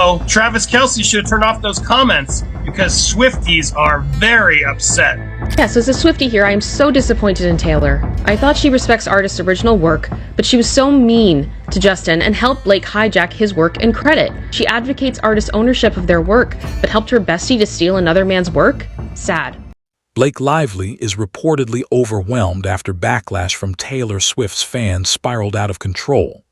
Uh-oh, Travis Kelce should have turned off those comments because Swifties are very upset. Yeah, so as a Swiftie here, I am so disappointed in Taylor. I thought she respects artists' original work, but she was so mean to Justin and helped Blake hijack his work and credit. She advocates artists' ownership of their work, but helped her bestie to steal another man's work? Sad. Blake Lively is reportedly overwhelmed after backlash from Taylor Swift's fans spiraled out of control.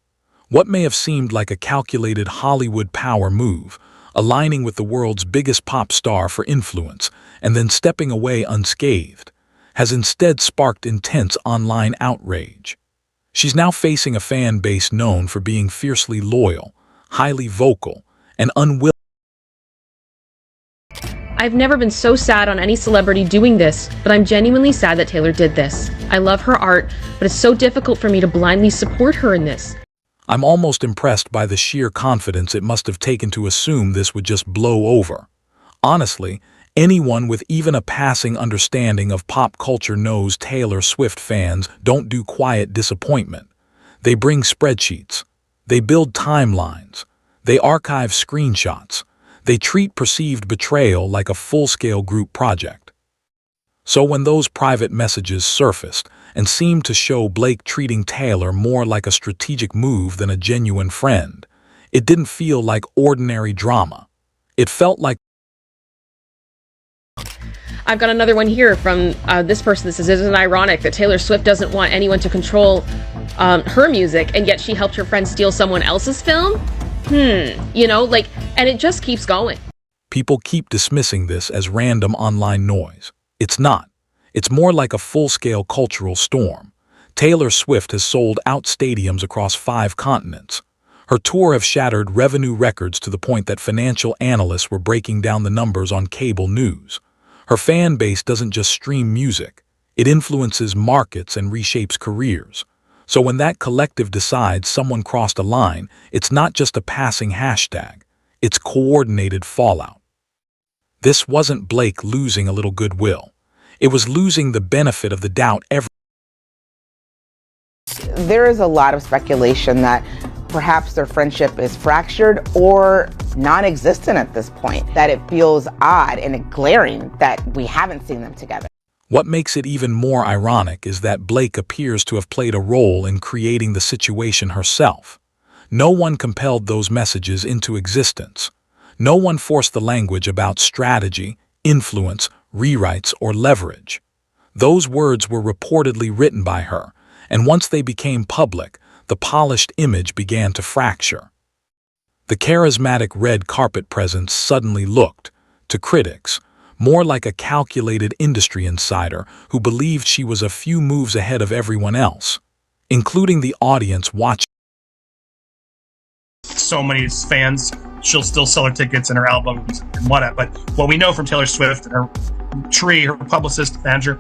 What may have seemed like a calculated Hollywood power move, aligning with the world's biggest pop star for influence and then stepping away unscathed, has instead sparked intense online outrage. She's now facing a fan base known for being fiercely loyal, highly vocal, and unwilling. I've never been so sad on any celebrity doing this, but I'm genuinely sad that Taylor did this. I love her art, but it's so difficult for me to blindly support her in this. I'm almost impressed by the sheer confidence it must have taken to assume this would just blow over. Honestly, anyone with even a passing understanding of pop culture knows Taylor Swift fans don't do quiet disappointment. They bring spreadsheets. They build timelines. They archive screenshots. They treat perceived betrayal like a full-scale group project. So when those private messages surfaced and seemed to show Blake treating Taylor more like a strategic move than a genuine friend, it didn't feel like ordinary drama. It felt like... I've got another one here from this person that says, isn't it ironic that Taylor Swift doesn't want anyone to control her music, and yet she helped her friend steal someone else's film? You know, like, and it just keeps going. People keep dismissing this as random online noise. It's not. It's more like a full-scale cultural storm. Taylor Swift has sold out stadiums across 5 continents. Her tour has shattered revenue records to the point that financial analysts were breaking down the numbers on cable news. Her fan base doesn't just stream music. It influences markets and reshapes careers. So when that collective decides someone crossed a line, it's not just a passing hashtag. It's coordinated fallout. This wasn't Blake losing a little goodwill. It was losing the benefit of the doubt every... There is a lot of speculation that perhaps their friendship is fractured or non-existent at this point, that it feels odd and glaring that we haven't seen them together. What makes it even more ironic is that Blake appears to have played a role in creating the situation herself. No one compelled those messages into existence. No one forced the language about strategy, influence, rewrites, or leverage. Those words were reportedly written by her, and once they became public, the polished image began to fracture. The charismatic red carpet presence suddenly looked, to critics, more like a calculated industry insider who believed she was a few moves ahead of everyone else, including the audience watching. So many fans, she'll still sell her tickets and her albums and whatnot. But what we know from Taylor Swift and her her publicist, manager,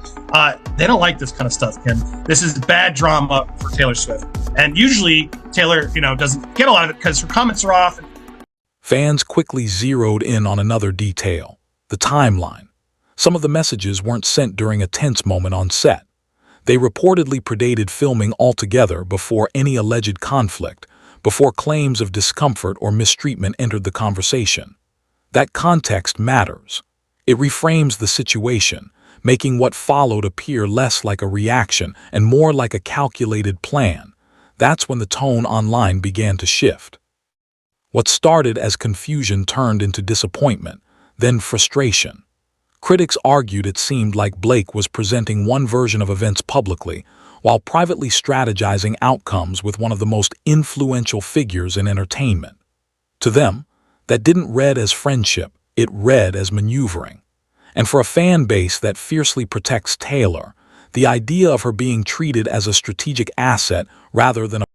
they don't like this kind of stuff, Kim. This is bad drama for Taylor Swift. And usually Taylor, doesn't get a lot of it because her comments are off. Fans quickly zeroed in on another detail. The timeline. Some of the messages weren't sent during a tense moment on set. They reportedly predated filming altogether before any alleged conflict, before claims of discomfort or mistreatment entered the conversation. That context matters. It reframes the situation, making what followed appear less like a reaction and more like a calculated plan. That's when the tone online began to shift. What started as confusion turned into disappointment, then frustration. Critics argued it seemed like Blake was presenting one version of events publicly, while privately strategizing outcomes with one of the most influential figures in entertainment. To them, that didn't read as friendship, it read as maneuvering. And for a fan base that fiercely protects Taylor, the idea of her being treated as a strategic asset rather than a...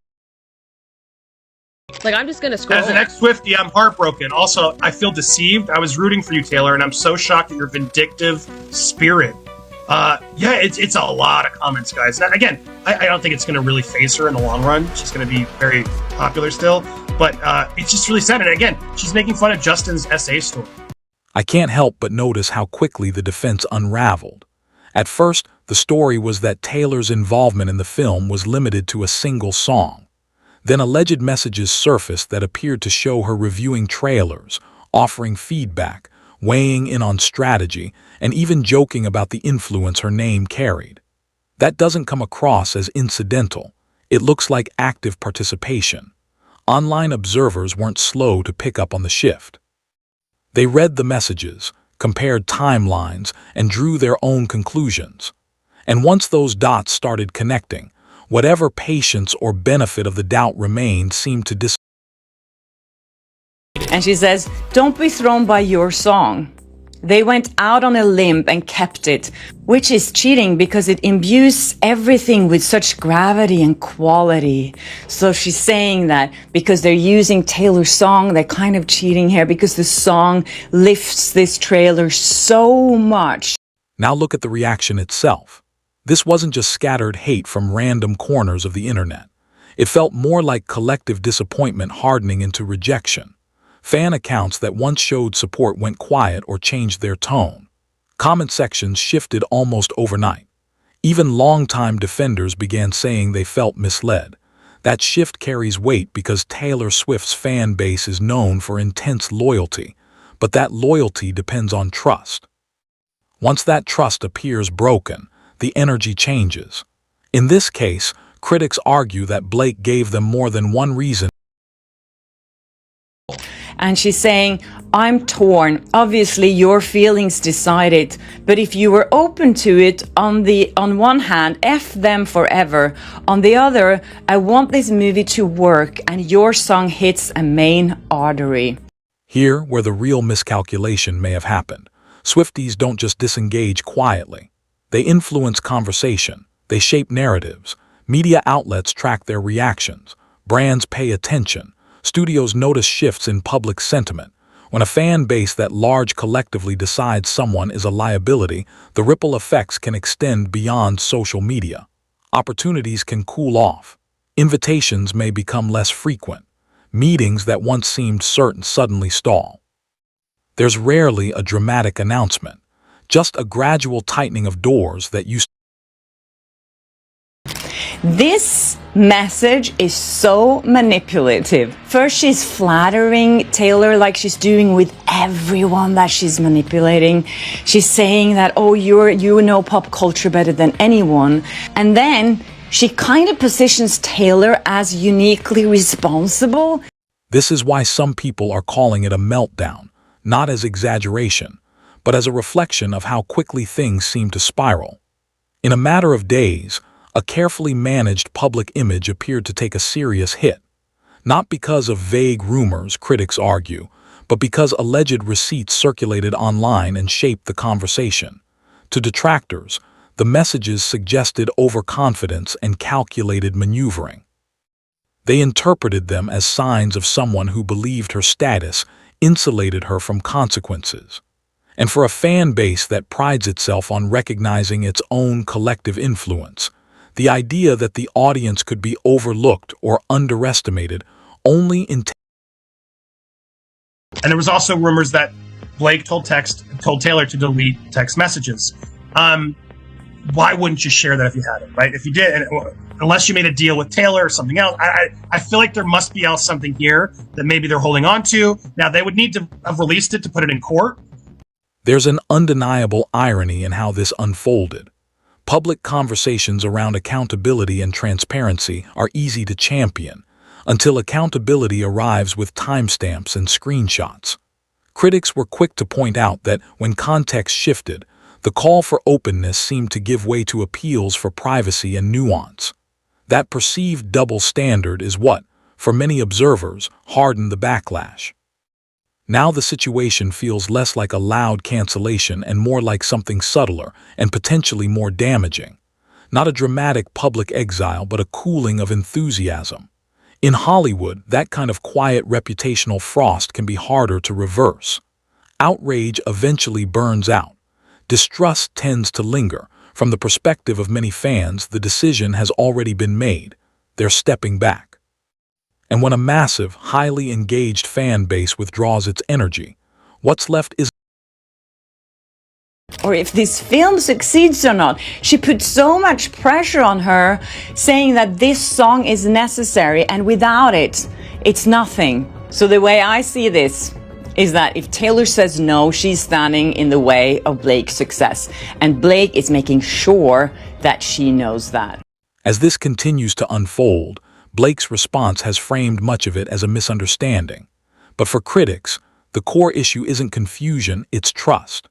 Like, I'm just gonna scroll. As an ex-Swiftie, I'm heartbroken. Also, I feel deceived. I was rooting for you, Taylor, and I'm so shocked at your vindictive spirit. It's a lot of comments, guys. Now, again, I don't think it's going to really phase her in the long run. She's going to be very popular still. But it's just really sad. And again, she's making fun of Justin's SA story. I can't help but notice how quickly the defense unraveled. At first, the story was that Taylor's involvement in the film was limited to a single song. Then alleged messages surfaced that appeared to show her reviewing trailers, offering feedback, weighing in on strategy, and even joking about the influence her name carried. That doesn't come across as incidental. It looks like active participation. Online observers weren't slow to pick up on the shift. They read the messages, compared timelines, and drew their own conclusions. And once those dots started connecting, whatever patience or benefit of the doubt remained seemed to disappear. And she says, "Don't be thrown by your song. They went out on a limb and kept it," which is cheating because it imbues everything with such gravity and quality. So she's saying that because they're using Taylor's song, they're kind of cheating here because the song lifts this trailer so much. Now look at the reaction itself. This wasn't just scattered hate from random corners of the internet. It felt more like collective disappointment hardening into rejection. Fan accounts that once showed support went quiet or changed their tone. Comment sections shifted almost overnight. Even longtime defenders began saying they felt misled. That shift carries weight because Taylor Swift's fan base is known for intense loyalty, but that loyalty depends on trust. Once that trust appears broken, the energy changes. In this case, critics argue that Blake gave them more than one reason. And she's saying, "I'm torn. Obviously, your feelings decided. But if you were open to it, on one hand, F them forever. On the other, I want this movie to work, and your song hits a main artery." Here, where the real miscalculation may have happened, Swifties don't just disengage quietly. They influence conversation. They shape narratives. Media outlets track their reactions. Brands pay attention. Studios notice shifts in public sentiment. When a fan base that large collectively decides someone is a liability, the ripple effects can extend beyond social media. Opportunities can cool off. Invitations may become less frequent. Meetings that once seemed certain suddenly stall. There's rarely a dramatic announcement, just a gradual tightening of doors that used. This message is so manipulative. First, she's flattering Taylor like she's doing with everyone that she's manipulating. She's saying that, "Oh, you know pop culture better than anyone." And then she kind of positions Taylor as uniquely responsible. This is why some people are calling it a meltdown, not as exaggeration, but as a reflection of how quickly things seem to spiral. In a matter of days, a carefully managed public image appeared to take a serious hit. Not because of vague rumors, critics argue, but because alleged receipts circulated online and shaped the conversation. To detractors, the messages suggested overconfidence and calculated maneuvering. They interpreted them as signs of someone who believed her status insulated her from consequences. And for a fan base that prides itself on recognizing its own collective influence, the idea that the audience could be overlooked or underestimated only in. And there was also rumors that Blake told Taylor to delete text messages. Why wouldn't you share that if you had it, right? If you did, unless you made a deal with Taylor or something else, I feel like there must be something here that maybe they're holding on to. Now, they would need to have released it to put it in court. There's an undeniable irony in how this unfolded. Public conversations around accountability and transparency are easy to champion until accountability arrives with timestamps and screenshots. Critics were quick to point out that when context shifted, the call for openness seemed to give way to appeals for privacy and nuance. That perceived double standard is what, for many observers, hardened the backlash. Now the situation feels less like a loud cancellation and more like something subtler and potentially more damaging. Not a dramatic public exile, but a cooling of enthusiasm. In Hollywood, that kind of quiet reputational frost can be harder to reverse. Outrage eventually burns out. Distrust tends to linger. From the perspective of many fans, the decision has already been made. They're stepping back. And when a massive, highly engaged fan base withdraws its energy, what's left is or if this film succeeds or not. She put so much pressure on her, saying that this song is necessary and without it, it's nothing. So the way I see this is that if Taylor says no, she's standing in the way of Blake's success. And Blake is making sure that she knows that. As this continues to unfold, Blake's response has framed much of it as a misunderstanding. But for critics, the core issue isn't confusion, it's trust.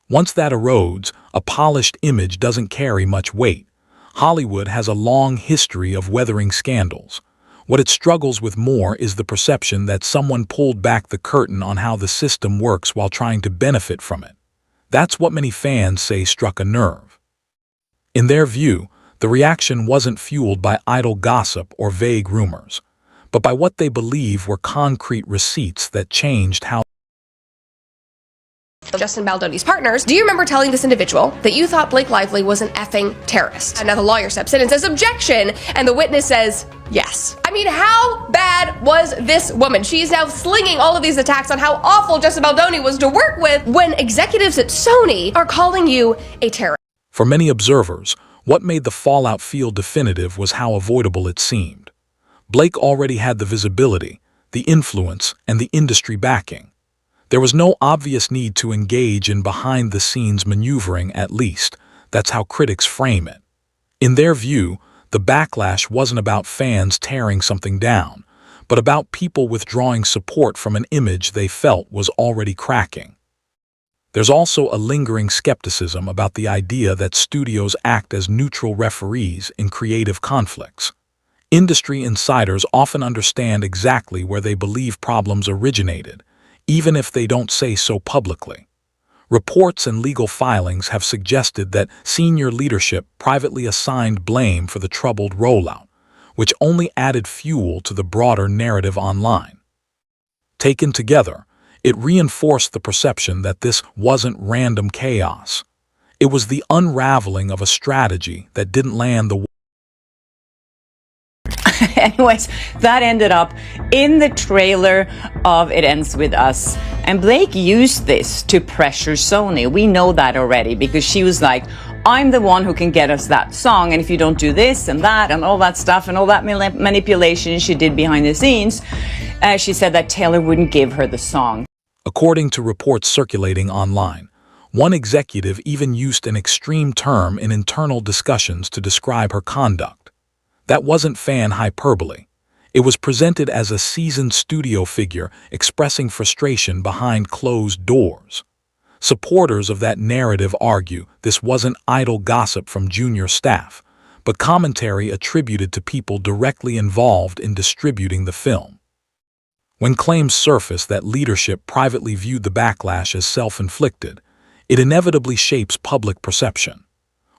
Once that erodes, a polished image doesn't carry much weight. Hollywood has a long history of weathering scandals. What it struggles with more is the perception that someone pulled back the curtain on how the system works while trying to benefit from it. That's what many fans say struck a nerve. In their view, the reaction wasn't fueled by idle gossip or vague rumors, but by what they believe were concrete receipts that changed how Justin Baldoni's partners, do you remember telling this individual that you thought Blake Lively was an effing terrorist? And now the lawyer steps in and says objection, and the witness says yes. I mean, how bad was this woman? She's now slinging all of these attacks on how awful Justin Baldoni was to work with when executives at Sony are calling you a terrorist. For many observers, what made the fallout feel definitive was how avoidable it seemed. Blake already had the visibility, the influence, and the industry backing. There was no obvious need to engage in behind-the-scenes maneuvering, at least. That's how critics frame it. In their view, the backlash wasn't about fans tearing something down, but about people withdrawing support from an image they felt was already cracking. There's also a lingering skepticism about the idea that studios act as neutral referees in creative conflicts. Industry insiders often understand exactly where they believe problems originated, even if they don't say so publicly. Reports and legal filings have suggested that senior leadership privately assigned blame for the troubled rollout, which only added fuel to the broader narrative online. Taken together, it reinforced the perception that this wasn't random chaos. It was the unraveling of a strategy that didn't land the Anyways, that ended up in the trailer of It Ends With Us. And Blake used this to pressure Sony. We know that already because she was like, I'm the one who can get us that song. And if you don't do this and that and all that stuff and all that manipulation she did behind the scenes, she said that Taylor wouldn't give her the song. According to reports circulating online, one executive even used an extreme term in internal discussions to describe her conduct. That wasn't fan hyperbole. It was presented as a seasoned studio figure expressing frustration behind closed doors. Supporters of that narrative argue this wasn't idle gossip from junior staff, but commentary attributed to people directly involved in distributing the film. When claims surface that leadership privately viewed the backlash as self-inflicted, it inevitably shapes public perception.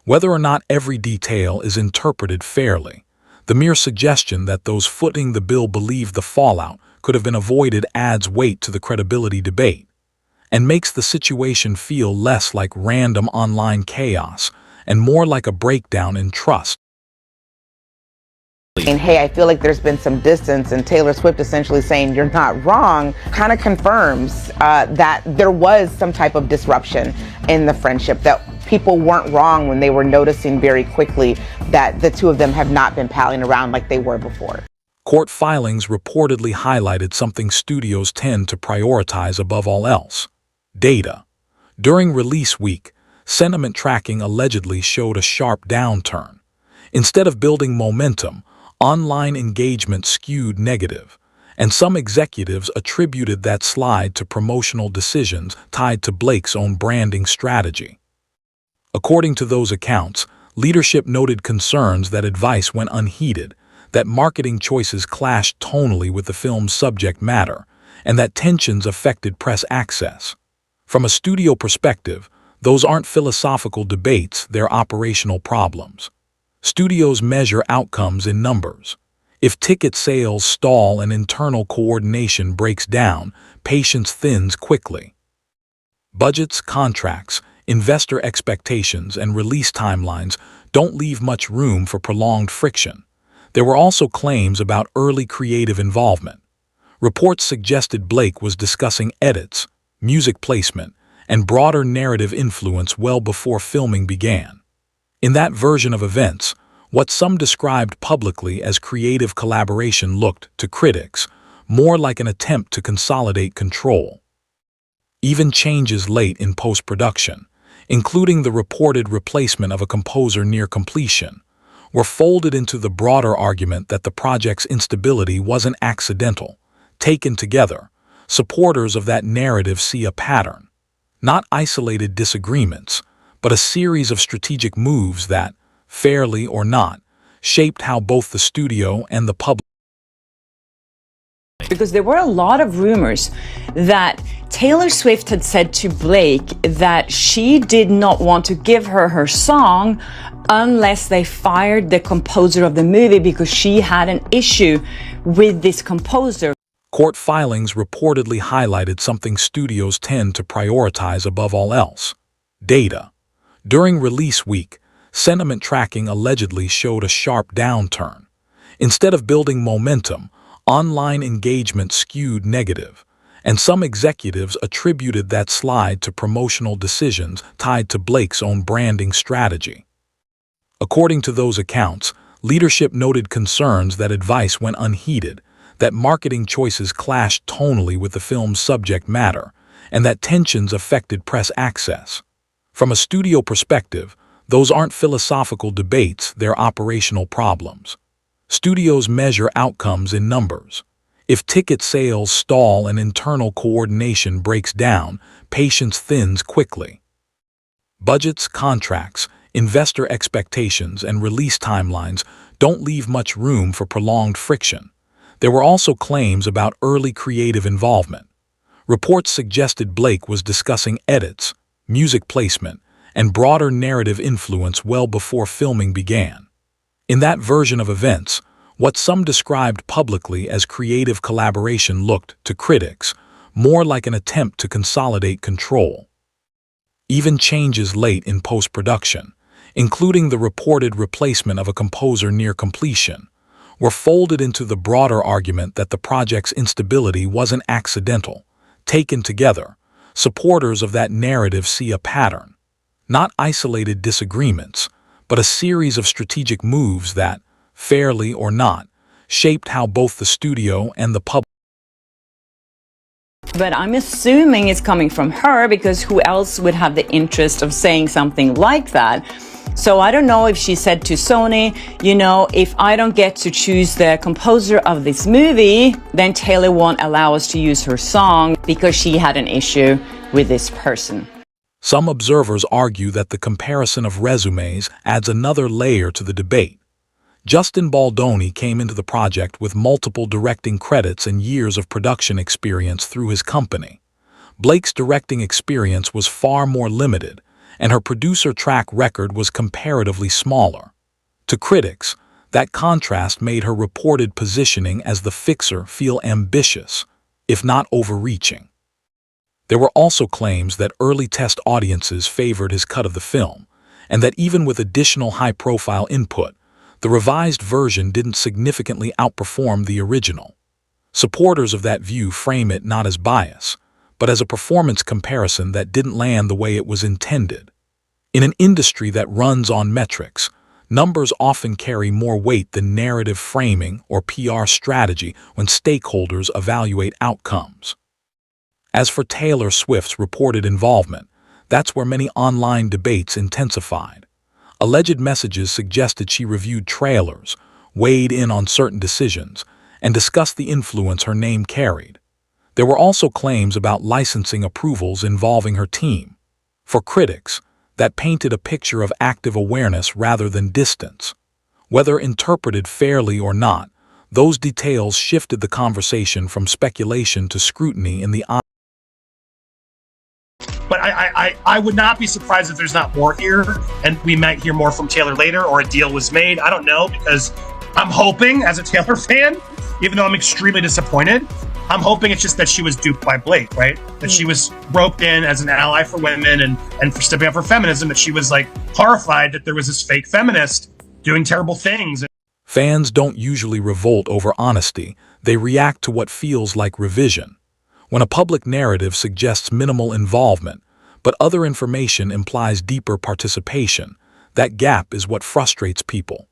Whether or not every detail is interpreted fairly, the mere suggestion that those footing the bill believed the fallout could have been avoided adds weight to the credibility debate and makes the situation feel less like random online chaos and more like a breakdown in trust. And hey, I feel like there's been some distance, and Taylor Swift essentially saying you're not wrong kind of confirms that there was some type of disruption in the friendship, that people weren't wrong when they were noticing very quickly that the two of them have not been palling around like they were before. Court filings reportedly highlighted something studios tend to prioritize above all else: data. During release week, sentiment tracking allegedly showed a sharp downturn. Instead of building momentum, online engagement skewed negative, and some executives attributed that slide to promotional decisions tied to Blake's own branding strategy. According to those accounts, leadership noted concerns that advice went unheeded, that marketing choices clashed tonally with the film's subject matter, and that tensions affected press access. From a studio perspective, those aren't philosophical debates, they're operational problems. Studios measure outcomes in numbers. If ticket sales stall and internal coordination breaks down, patience thins quickly. Budgets, contracts, investor expectations, and release timelines don't leave much room for prolonged friction. There were also claims about early creative involvement. Reports suggested Blake was discussing edits, music placement, and broader narrative influence well before filming began. In that version of events, what some described publicly as creative collaboration looked, to critics, more like an attempt to consolidate control. Even changes late in post-production, including the reported replacement of a composer near completion, were folded into the broader argument that the project's instability wasn't accidental. Taken together, supporters of that narrative see a pattern, not isolated disagreements, but a series of strategic moves that, fairly or not, shaped how both the studio and the public. Because there were a lot of rumors that Taylor Swift had said to Blake that she did not want to give her song unless they fired the composer of the movie because she had an issue with this composer. Court filings reportedly highlighted something studios tend to prioritize above all else: data. During release week, sentiment tracking allegedly showed a sharp downturn. Instead of building momentum, online engagement skewed negative, and some executives attributed that slide to promotional decisions tied to Blake's own branding strategy. According to those accounts, leadership noted concerns that advice went unheeded, that marketing choices clashed tonally with the film's subject matter, and that tensions affected press access. From a studio perspective, those aren't philosophical debates, they're operational problems. Studios measure outcomes in numbers. If ticket sales stall and internal coordination breaks down, patience thins quickly. Budgets, contracts, investor expectations, and release timelines don't leave much room for prolonged friction. There were also claims about early creative involvement. Reports suggested Blake was discussing edits, music placement, and broader narrative influence well before filming began. In that version of events, what some described publicly as creative collaboration looked, to critics, more like an attempt to consolidate control. Even changes late in post-production, including the reported replacement of a composer near completion, were folded into the broader argument that the project's instability wasn't accidental. Taken together, supporters of that narrative see a pattern, not isolated disagreements, but a series of strategic moves that, fairly or not, shaped how both the studio and the public. But I'm assuming it's coming from her because who else would have the interest of saying something like that? So I don't know if she said to Sony, you know, if I don't get to choose the composer of this movie, then Taylor won't allow us to use her song because she had an issue with this person. Some observers argue that the comparison of resumes adds another layer to the debate. Justin Baldoni came into the project with multiple directing credits and years of production experience through his company. Blake's directing experience was far more limited, and her producer track record was comparatively smaller. To critics, that contrast made her reported positioning as the fixer feel ambitious, if not overreaching. There were also claims that early test audiences favored his cut of the film, and that even with additional high-profile input, the revised version didn't significantly outperform the original. Supporters of that view frame it not as bias, but as a performance comparison that didn't land the way it was intended. In an industry that runs on metrics, numbers often carry more weight than narrative framing or PR strategy when stakeholders evaluate outcomes. As for Taylor Swift's reported involvement, that's where many online debates intensified. Alleged messages suggested she reviewed trailers, weighed in on certain decisions, and discussed the influence her name carried. There were also claims about licensing approvals involving her team. For critics, that painted a picture of active awareness rather than distance. Whether interpreted fairly or not, those details shifted the conversation from speculation to scrutiny in the eye. But I would not be surprised if there's not more here, and we might hear more from Taylor later, or a deal was made. I don't know, because I'm hoping, as a Taylor fan, even though I'm extremely disappointed, I'm hoping it's just that she was duped by Blake, right? That she was roped in as an ally for women and for stepping up for feminism, that she was like horrified that there was this fake feminist doing terrible things. Fans don't usually revolt over honesty, they react to what feels like revision. When a public narrative suggests minimal involvement, but other information implies deeper participation. That gap is what frustrates people.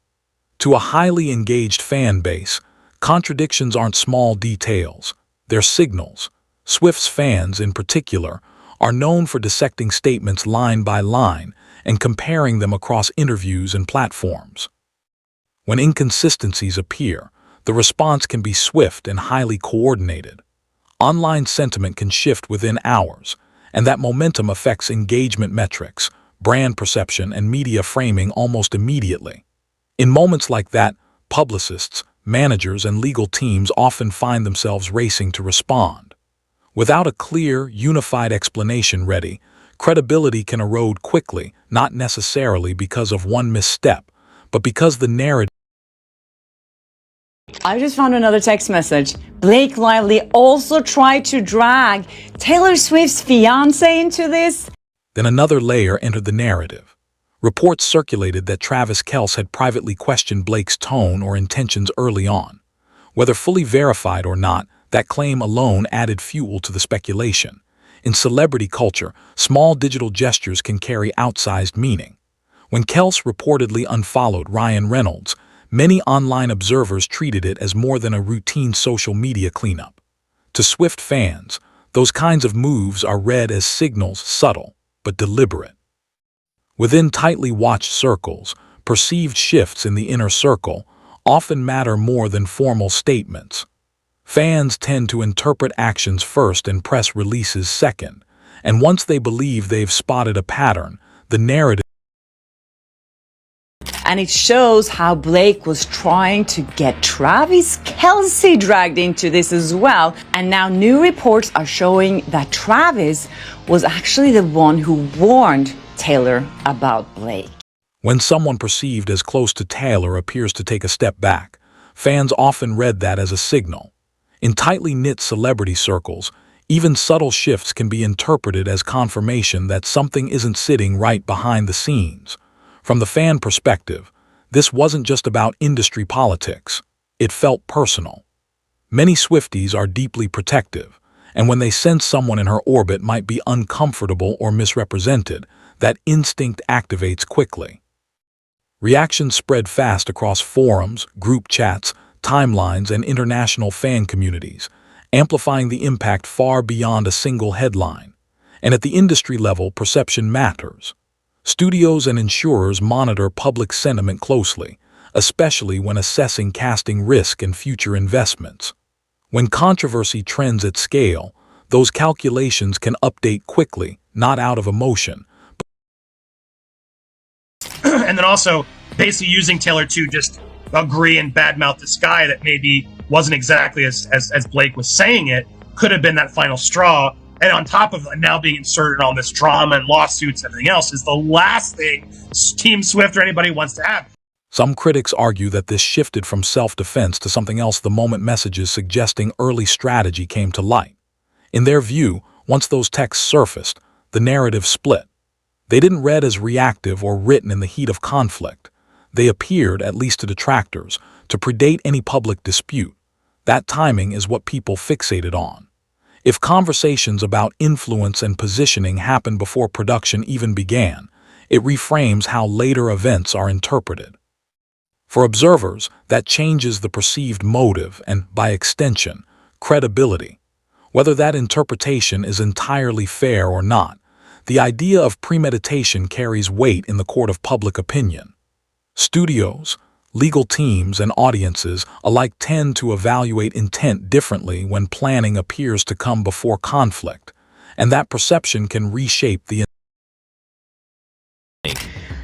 To a highly engaged fan base, contradictions aren't small details, they're signals. Swift's fans, in particular, are known for dissecting statements line by line and comparing them across interviews and platforms. When inconsistencies appear, the response can be swift and highly coordinated. Online sentiment can shift within hours, and that momentum affects engagement metrics, brand perception, and media framing almost immediately. In moments like that, publicists, managers, and legal teams often find themselves racing to respond. Without a clear, unified explanation ready, credibility can erode quickly, not necessarily because of one misstep, but because the narrative. I just found another text message. Blake Lively also tried to drag Taylor Swift's fiancé into this. Then another layer entered the narrative. Reports circulated that Travis Kelce had privately questioned Blake's tone or intentions early on. Whether fully verified or not, that claim alone added fuel to the speculation. In celebrity culture, small digital gestures can carry outsized meaning. When Kelce reportedly unfollowed Ryan Reynolds, many online observers treated it as more than a routine social media cleanup. To Swift fans, those kinds of moves are read as signals, subtle but deliberate. Within tightly watched circles, perceived shifts in the inner circle often matter more than formal statements. Fans tend to interpret actions first and press releases second, and once they believe they've spotted a pattern, the narrative. And it shows how Blake was trying to get Travis Kelce dragged into this as well. And now new reports are showing that Travis was actually the one who warned Taylor about Blake. When someone perceived as close to Taylor appears to take a step back, fans often read that as a signal. In tightly knit celebrity circles, even subtle shifts can be interpreted as confirmation that something isn't sitting right behind the scenes. From the fan perspective, this wasn't just about industry politics. It felt personal. Many Swifties are deeply protective, and when they sense someone in her orbit might be uncomfortable or misrepresented, that instinct activates quickly. Reactions spread fast across forums, group chats, timelines, and international fan communities, amplifying the impact far beyond a single headline. And at the industry level, perception matters. Studios and insurers monitor public sentiment closely, especially when assessing casting risk and future investments. When controversy trends at scale, those calculations can update quickly, not out of emotion. And then also basically using Taylor to just agree and badmouth this guy that maybe wasn't exactly as Blake was saying it, could have been that final straw. And on top of now being inserted on this drama and lawsuits and everything else is the last thing Team Swift or anybody wants to have. Some critics argue that this shifted from self-defense to something else the moment messages suggesting early strategy came to light. In their view, once those texts surfaced, the narrative split. They didn't read as reactive or written in the heat of conflict. They appeared, at least to detractors, to predate any public dispute. That timing is what people fixated on. If conversations about influence and positioning happened before production even began, it reframes how later events are interpreted. For observers, that changes the perceived motive and, by extension, credibility. Whether that interpretation is entirely fair or not, the idea of premeditation carries weight in the court of public opinion. Studios, legal teams, and audiences alike tend to evaluate intent differently when planning appears to come before conflict, and that perception can reshape the.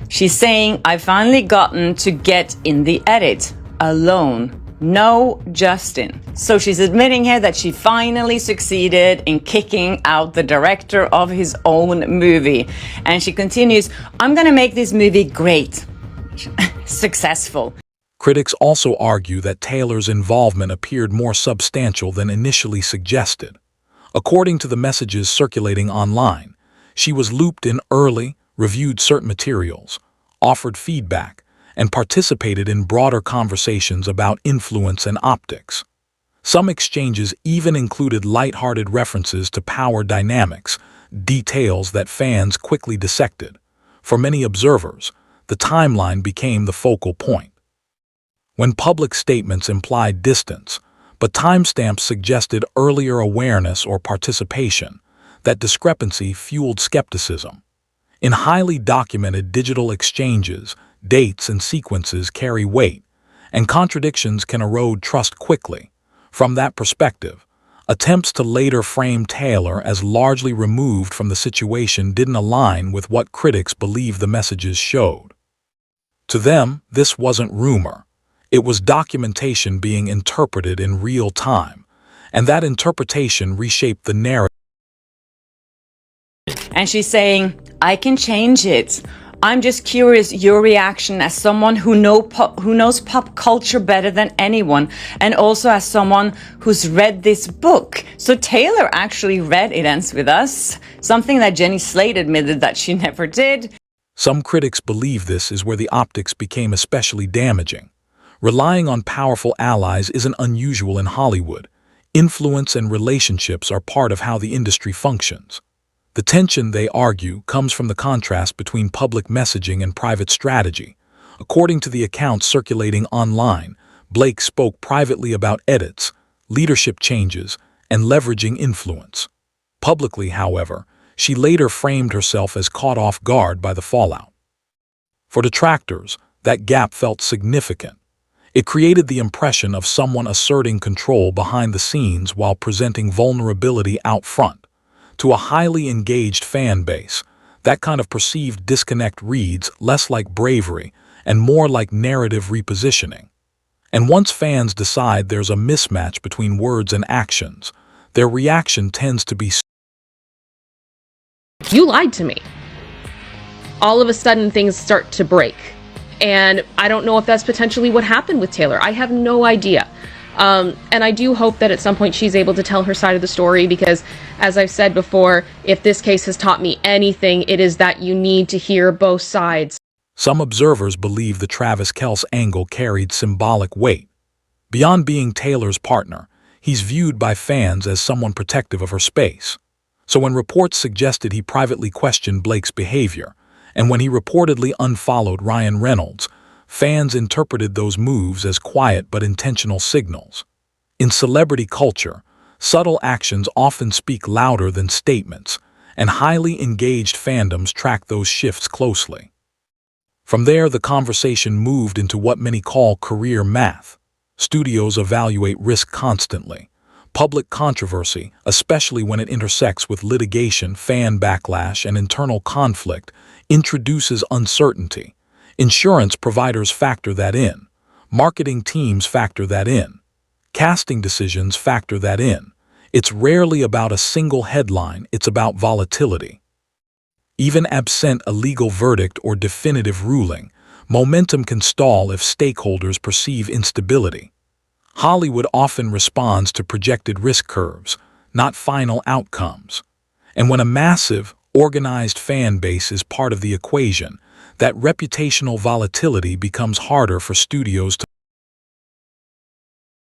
She's saying, I finally gotten to get in the edit alone. No Justin. So she's admitting here that she finally succeeded in kicking out the director of his own movie. And she continues, I'm gonna make this movie great. Successful. Critics also argue that Taylor's involvement appeared more substantial than initially suggested. According to the messages circulating online, she was looped in early, reviewed certain materials, offered feedback, and participated in broader conversations about influence and optics. Some exchanges even included lighthearted references to power dynamics, details that fans quickly dissected. For many observers, the timeline became the focal point. When public statements implied distance, but timestamps suggested earlier awareness or participation, that discrepancy fueled skepticism. In highly documented digital exchanges, dates and sequences carry weight, and contradictions can erode trust quickly. From that perspective, attempts to later frame Taylor as largely removed from the situation didn't align with what critics believe the messages showed. To them, this wasn't rumor. It was documentation being interpreted in real time, and that interpretation reshaped the narrative. And she's saying, I can change it. I'm just curious your reaction as someone who knows pop culture better than anyone, and also as someone who's read this book. So Taylor actually read It Ends With Us, something that Jenny Slate admitted that she never did. Some critics believe this is where the optics became especially damaging. Relying on powerful allies isn't unusual in Hollywood. Influence and relationships are part of how the industry functions. The tension, they argue, comes from the contrast between public messaging and private strategy. According to the accounts circulating online, Blake spoke privately about edits, leadership changes, and leveraging influence. Publicly, however, she later framed herself as caught off guard by the fallout. For detractors, that gap felt significant. It created the impression of someone asserting control behind the scenes while presenting vulnerability out front. To a highly engaged fan base, that kind of perceived disconnect reads less like bravery and more like narrative repositioning. And once fans decide there's a mismatch between words and actions, their reaction tends to be, "You lied to me." All of a sudden, things start to break. And I don't know if that's potentially what happened with Taylor. I have no idea. And I do hope that at some point she's able to tell her side of the story, because, as I've said before, if this case has taught me anything, it is that you need to hear both sides. Some observers believe the Travis Kelce angle carried symbolic weight. Beyond being Taylor's partner, he's viewed by fans as someone protective of her space. So when reports suggested he privately questioned Blake's behavior, and when he reportedly unfollowed Ryan Reynolds, fans interpreted those moves as quiet but intentional signals. In celebrity culture, subtle actions often speak louder than statements, and highly engaged fandoms track those shifts closely. From there, the conversation moved into what many call career math. Studios evaluate risk constantly. Public controversy, especially when it intersects with litigation, fan backlash, and internal conflict, introduces uncertainty. Insurance providers factor that in. Marketing teams factor that in. Casting decisions factor that in. It's rarely about a single headline, it's about volatility. Even absent a legal verdict or definitive ruling, momentum can stall if stakeholders perceive instability. Hollywood often responds to projected risk curves, not final outcomes. And when a massive, organized fan base is part of the equation, that reputational volatility becomes harder for studios to.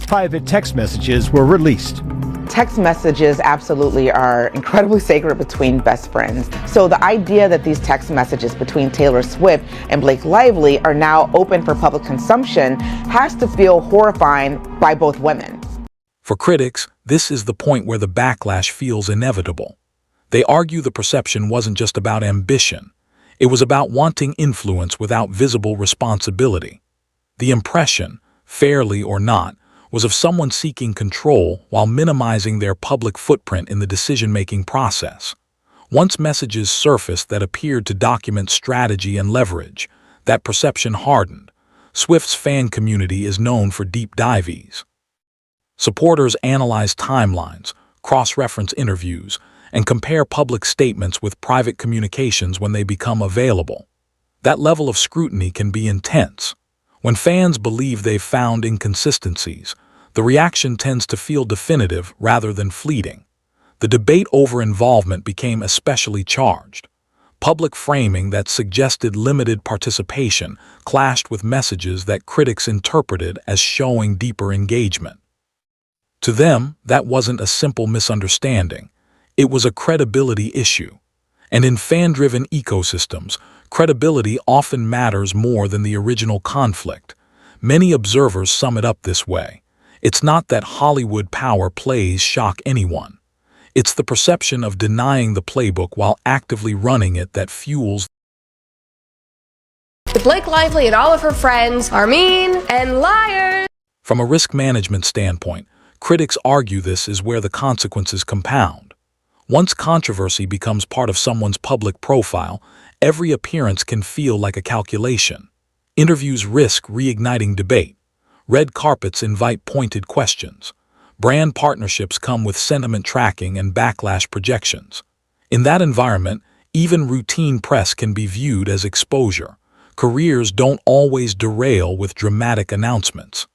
Private text messages were released. Text messages absolutely are incredibly sacred between best friends. So the idea that these text messages between Taylor Swift and Blake Lively are now open for public consumption has to feel horrifying by both women. For critics, this is the point where the backlash feels inevitable. They argue the perception wasn't just about ambition. It was about wanting influence without visible responsibility. The impression, fairly or not, was of someone seeking control while minimizing their public footprint in the decision-making process. Once messages surfaced that appeared to document strategy and leverage, that perception hardened. Swift's fan community is known for deep dives. Supporters analyze timelines, cross-reference interviews, and compare public statements with private communications when they become available. That level of scrutiny can be intense. When fans believe they've found inconsistencies, the reaction tends to feel definitive rather than fleeting. The debate over involvement became especially charged. Public framing that suggested limited participation clashed with messages that critics interpreted as showing deeper engagement. To them, that wasn't a simple misunderstanding. It was a credibility issue. And in fan-driven ecosystems, credibility often matters more than the original conflict. Many observers sum it up this way. It's not that Hollywood power plays shock anyone. It's the perception of denying the playbook while actively running it that fuels. Blake Lively and all of her friends are mean and liars. From a risk management standpoint, critics argue this is where the consequences compound. Once controversy becomes part of someone's public profile, every appearance can feel like a calculation. Interviews risk reigniting debate. Red carpets invite pointed questions. Brand partnerships come with sentiment tracking and backlash projections. In that environment, even routine press can be viewed as exposure. Careers don't always derail with dramatic announcements.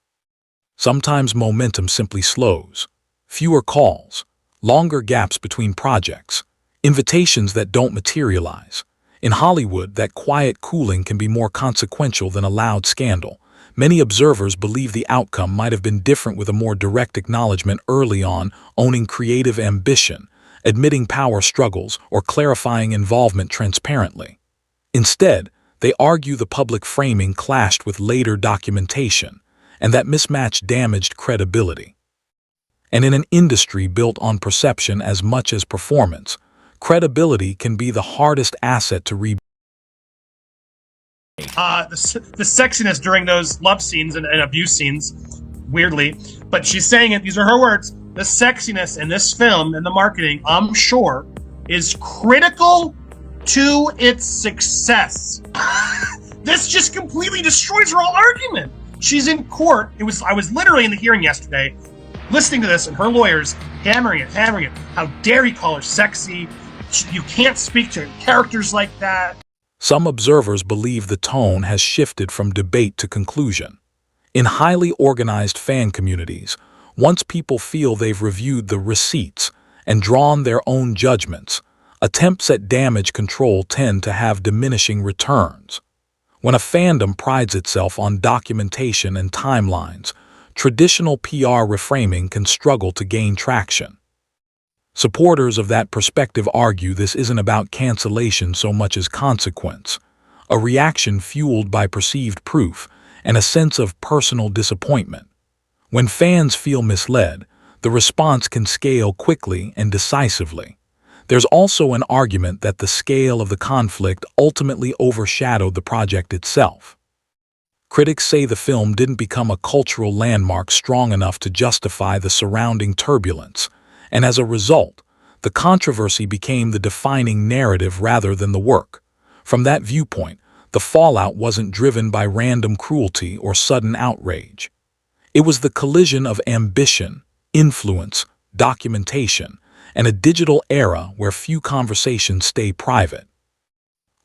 Sometimes momentum simply slows. Fewer calls, longer gaps between projects, invitations that don't materialize. In Hollywood, that quiet cooling can be more consequential than a loud scandal. Many observers believe the outcome might have been different with a more direct acknowledgement early on, owning creative ambition, admitting power struggles, or clarifying involvement transparently. Instead, they argue the public framing clashed with later documentation, and that mismatch damaged credibility. And in an industry built on perception as much as performance, credibility can be the hardest asset to rebuild. The sexiness during those love scenes and abuse scenes, weirdly, but she's saying it, these are her words, the sexiness in this film and the marketing, I'm sure, is critical to its success. This just completely destroys her whole argument. She's in court. I was literally in the hearing yesterday, listening to this, and her lawyers hammering it. How dare you call her sexy? You can't speak to characters like that. Some observers believe the tone has shifted from debate to conclusion. In highly organized fan communities, once people feel they've reviewed the receipts and drawn their own judgments, attempts at damage control tend to have diminishing returns. When a fandom prides itself on documentation and timelines, traditional PR reframing can struggle to gain traction. Supporters of that perspective argue this isn't about cancellation so much as consequence, a reaction fueled by perceived proof and a sense of personal disappointment. When fans feel misled, the response can scale quickly and decisively. There's also an argument that the scale of the conflict ultimately overshadowed the project itself. Critics say the film didn't become a cultural landmark strong enough to justify the surrounding turbulence, and as a result, the controversy became the defining narrative rather than the work. From that viewpoint, the fallout wasn't driven by random cruelty or sudden outrage. It was the collision of ambition, influence, documentation, and a digital era where few conversations stay private.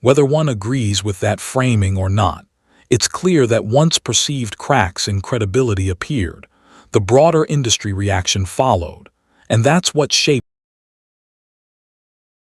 Whether one agrees with that framing or not, it's clear that once perceived cracks in credibility appeared, the broader industry reaction followed, and that's what shaped